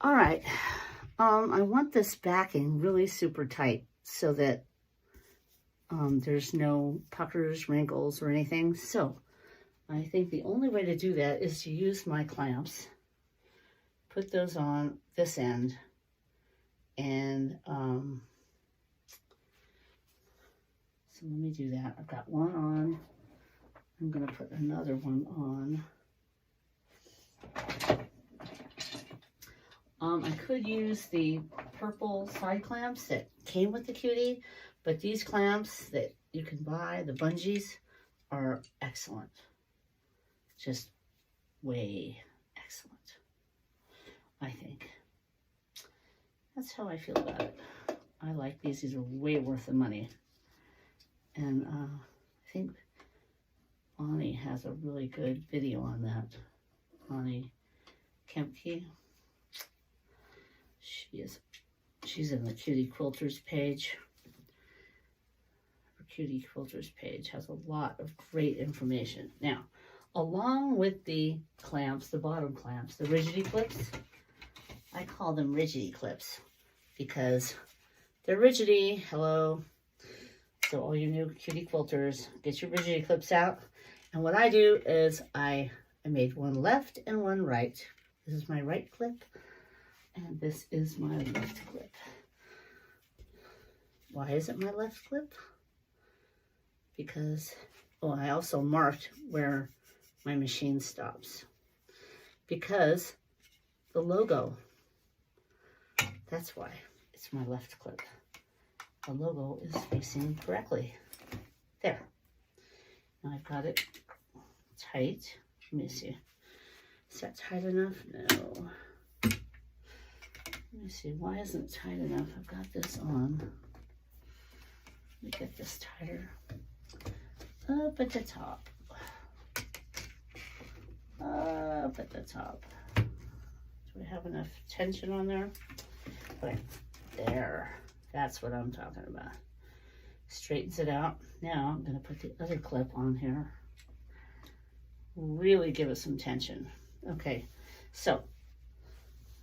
All right. I want this backing really super tight so that there's no puckers, wrinkles, or anything. So I think the only way to do that is to use my clamps, put those on this end, and so let me do that. I've got one on. I'm going to put another one on. I could use the purple side clamps that came with the Cutie, but these clamps that you can buy, the bungees, are excellent. Just way excellent, I think. That's how I feel about it. I like these. These are way worth the money. And I think Bonnie has a really good video on that. Bonnie Kempke. She's in the Cutie Quilters page. Her Cutie Quilters page has a lot of great information. Now, along with the clamps, the bottom clamps, the rigidity clips, I call them rigidity clips because they're rigidity. Hello. So all you new Cutie Quilters, get your rigidity clips out. And what I do is I made one left and one right. This is my right clip. And this is my left clip. Why is it my left clip? Because, oh, I also marked where my machine stops. Because the logo, that's why it's my left clip. The logo is facing correctly. There. Now I've got it tight. Let me see. Is that tight enough? No. Let me see, why isn't it tight enough? I've got this on. Let me get this tighter. Up at the top. Up at the top. Do we have enough tension on there? Okay, there. That's what I'm talking about. Straightens it out. Now I'm going to put the other clip on here. Really give it some tension. Okay, so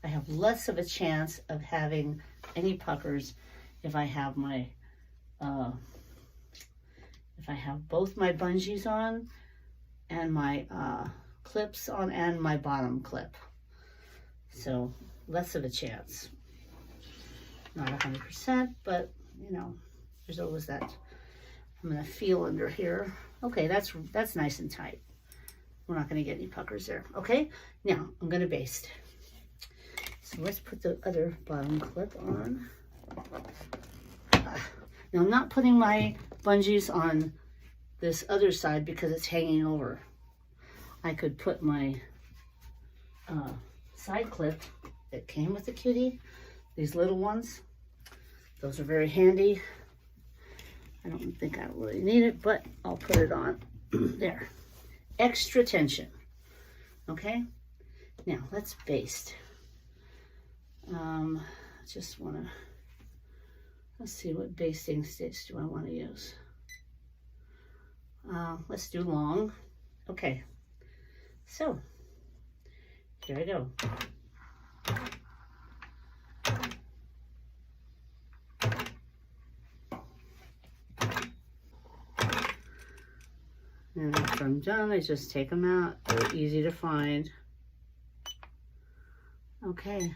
I have less of a chance of having any puckers if I have my, if I have both my bungees on and my clips on and my bottom clip. So less of a chance. Not 100%, but you know, there's always that. I'm gonna feel under here. Okay, that's nice and tight. We're not gonna get any puckers there. Okay, now I'm gonna baste. So let's put the other bottom clip on. Now I'm not putting my bungees on this other side because it's hanging over. I could put my side clip that came with the Cutie, these little ones. Those are very handy. I don't think I really need it, but I'll put it on there. Extra tension. Okay, now let's baste. Just want to, let's see, what basting stitch do I want to use? Let's do long. Okay, so here I go. And after I'm done, I just take them out. They're easy to find. Okay.